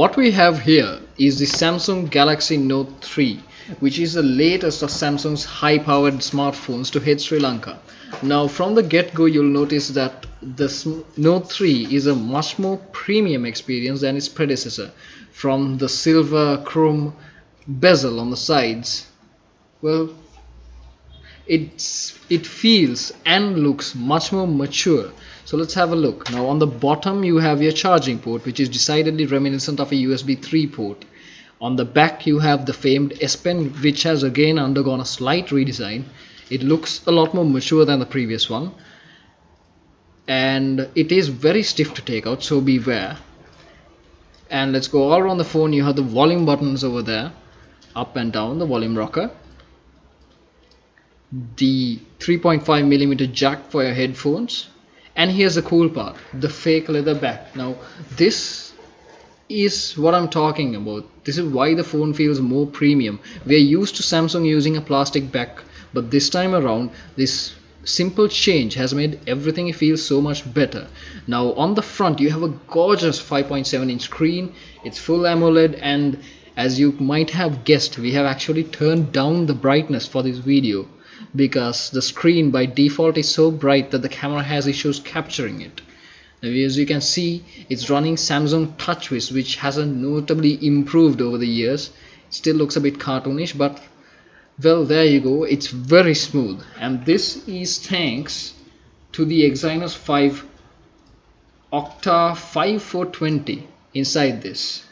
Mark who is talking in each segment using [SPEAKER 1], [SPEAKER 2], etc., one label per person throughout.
[SPEAKER 1] What we have here is the Samsung Galaxy Note 3, which is the latest of Samsung's high-powered smartphones to hit Sri Lanka. Now from the get-go you'll notice that the Note 3 is a much more premium experience than its predecessor. From the silver chrome bezel on the sides, well, it feels and looks much more mature. So let's have a look. Now on the bottom you have your charging port, which is decidedly reminiscent of a USB 3 port. On the back you have the famed S Pen, which has again undergone a slight redesign. It looks a lot more mature than the previous one, and it is very stiff to take out, so beware. And let's go all around the phone. You have the volume buttons over there, up and down, the volume rocker, the 3.5mm jack for your headphones, and here's the cool part, the fake leather back. Now this is what I'm talking about. This is why the phone feels more premium. We are used to Samsung using a plastic back, but this time around this simple change has made everything feel so much better. Now on the front you have a gorgeous 5.7-inch screen. It's full AMOLED, and as you might have guessed, we have actually turned down the brightness for this video because the screen by default is so bright that the camera has issues capturing it. Now, as you can see, it's running Samsung TouchWiz, which hasn't notably improved over the years. It still looks a bit cartoonish, but well, there you go, it's very smooth, and this is thanks to the Exynos 5 Octa 5420 inside this.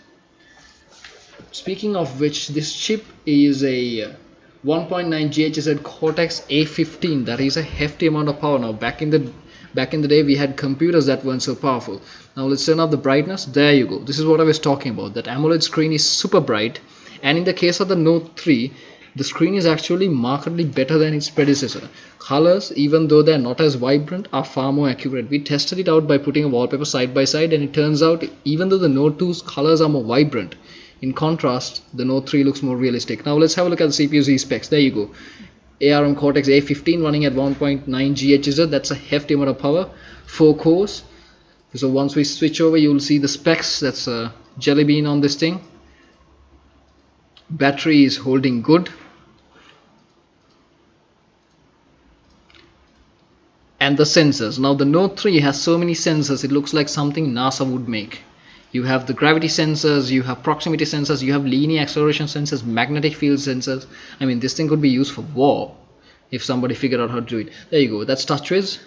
[SPEAKER 1] Speaking of which, this chip is a 1.9 GHz Cortex A15. That is a hefty amount of power. Now back in the day we had computers that weren't so powerful. Now let's turn up the brightness. There you go. This is what I was talking about. That AMOLED screen is super bright, and in the case of the Note 3, the screen is actually markedly better than its predecessor. Colors, even though they're not as vibrant, are far more accurate. We tested it out by putting a wallpaper side by side, and it turns out even though the Note 2's colors are more vibrant, in contrast the Note 3 looks more realistic. Now let's have a look at the CPU Z specs. There you go. ARM Cortex A15 running at 1.9 GHz. That's a hefty amount of power. 4 cores. So once we switch over, you'll see the specs. That's a Jelly Bean on this thing. Battery is holding good. And the sensors. Now the Note 3 has so many sensors, it looks like something NASA would make. You have the gravity sensors, you have proximity sensors, you have linear acceleration sensors, magnetic field sensors. I mean, this thing could be used for war if somebody figured out how to do it. There you go, that's TouchWiz.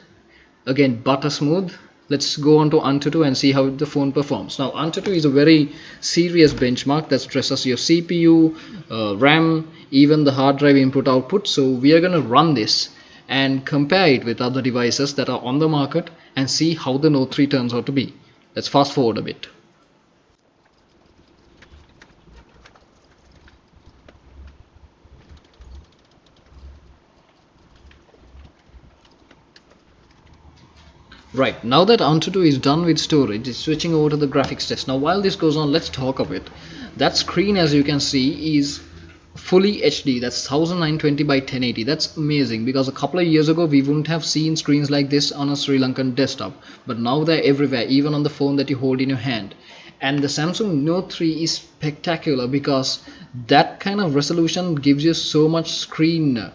[SPEAKER 1] Again, butter smooth. Let's go on to Antutu and see how the phone performs. Now Antutu is a very serious benchmark that stresses your CPU, RAM, even the hard drive input output. So we are going to run this and compare it with other devices that are on the market and see how the Note 3 turns out to be. Let's fast forward a bit. Right, now that Antutu is done with storage, it's switching over to the graphics test. Now while this goes on, let's talk of it. That screen, as you can see, is fully HD. That's 1920 by 1080. That's amazing, because a couple of years ago we wouldn't have seen screens like this on a Sri Lankan desktop, but now they're everywhere, even on the phone that you hold in your hand. And the Samsung Note 3 is spectacular because that kind of resolution gives you so much screen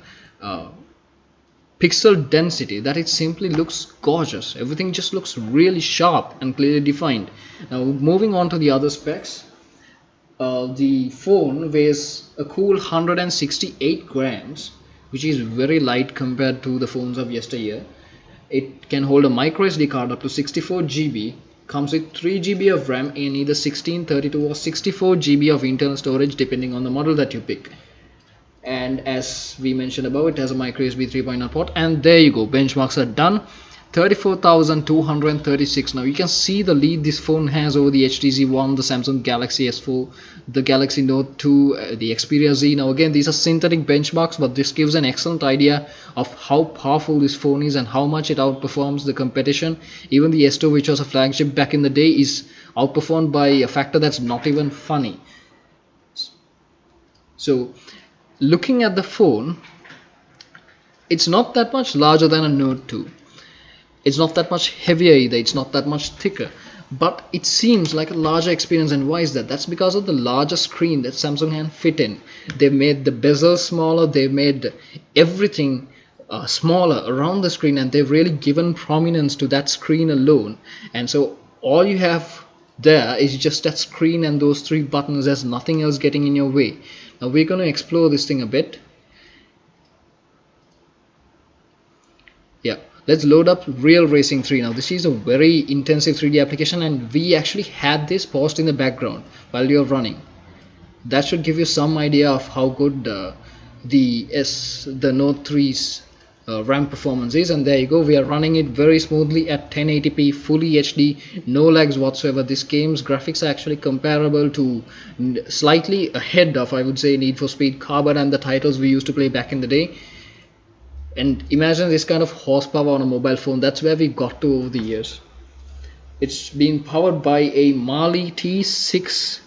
[SPEAKER 1] pixel density that it simply looks gorgeous. Everything just looks really sharp and clearly defined. Now moving on to the other specs, the phone weighs a cool 168 grams, which is very light compared to the phones of yesteryear. It can hold a micro SD card up to 64 GB, comes with 3 GB of RAM in either 16, 32 or 64 GB of internal storage depending on the model that you pick. And as we mentioned above, it has a micro USB 3.0 port, and there you go, benchmarks are done. 34,236. Now you can see the lead this phone has over the HTC One, the Samsung Galaxy S4, the Galaxy Note 2, the Xperia Z. Now again, these are synthetic benchmarks, but this gives an excellent idea of how powerful this phone is and how much it outperforms the competition. Even the S2, which was a flagship back in the day, is outperformed by a factor that's not even funny. So looking at the phone, it's not that much larger than a Note 2. It's not that much heavier either, it's not that much thicker, but it seems like a larger experience. And why is that? That's because of the larger screen that Samsung can fit in. They made the bezel smaller, they made everything smaller around the screen, and they've really given prominence to that screen alone. And so all you have there is just that screen and those three buttons. There's nothing else getting in your way. Now we're going to explore this thing a bit. Yeah, let's load up Real Racing 3. Now this is a very intensive 3D application, and we actually had this paused in the background while you're running. That should give you some idea of how good the Note 3's RAM performance is. And there you go, we are running it very smoothly at 1080p fully HD, no lags whatsoever. This game's graphics are actually comparable to, slightly ahead of, I would say, Need for Speed Carbon and the titles we used to play back in the day. And imagine this kind of horsepower on a mobile phone. That's where we got to over the years. It's been powered by a Mali T628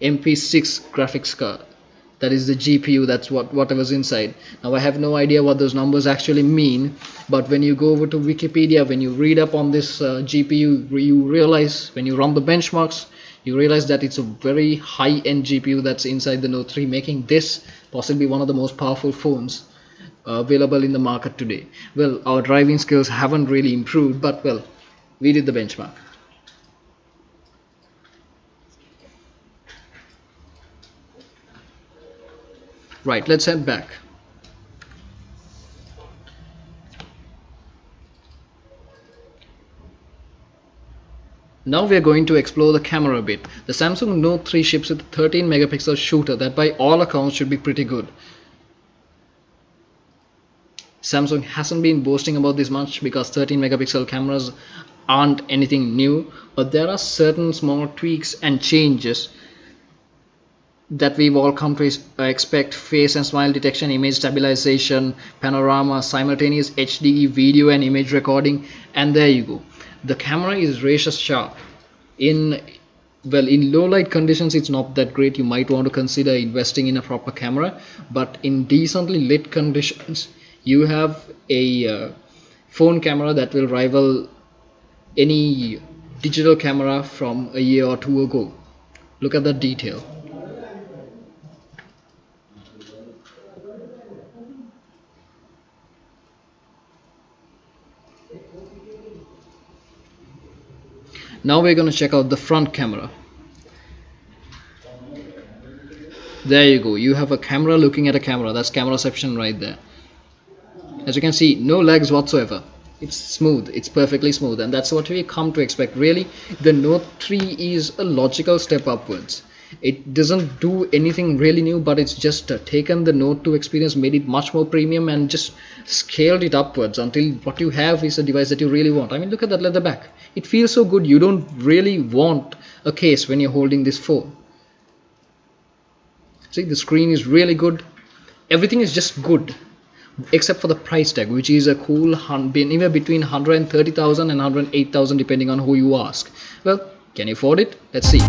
[SPEAKER 1] MP6 graphics card. That is the GPU. That's whatever's inside. Now I have no idea what those numbers actually mean, but when you go over to Wikipedia, when you read up on this GPU, you realize, when you run the benchmarks, you realize that it's a very high-end GPU that's inside the Note 3, making this possibly one of the most powerful phones available in the market today. Well, our driving skills haven't really improved, but well, we did the benchmark. Right, let's head back. Now we are going to explore the camera a bit. The Samsung Note 3 ships with a 13 megapixel shooter that by all accounts should be pretty good. Samsung hasn't been boasting about this much because 13 megapixel cameras aren't anything new, but there are certain small tweaks and changes that we've all come to expect: face and smile detection, image stabilization, panorama, simultaneous HD video and image recording, and there you go. The camera is razor sharp. In low light conditions it's not that great. You might want to consider investing in a proper camera, but in decently lit conditions you have a phone camera that will rival any digital camera from a year or two ago. Look at that detail. Now we're going to check out the front camera. There you go, you have a camera looking at a camera. That's cameraception right there. As you can see, no lags whatsoever. It's smooth, it's perfectly smooth, and that's what we come to expect. Really, the Note 3 is a logical step upwards. It doesn't do anything really new, but it's just taken the Note 2 experience, made it much more premium, and just scaled it upwards until what you have is a device that you really want. I mean, look at that leather back. It feels so good. You don't really want a case when you're holding this phone. See, the screen is really good. Everything is just good, except for the price tag, which is a cool anywhere between 130,000 and 108,000 depending on who you ask. Well, can you afford it? Let's see.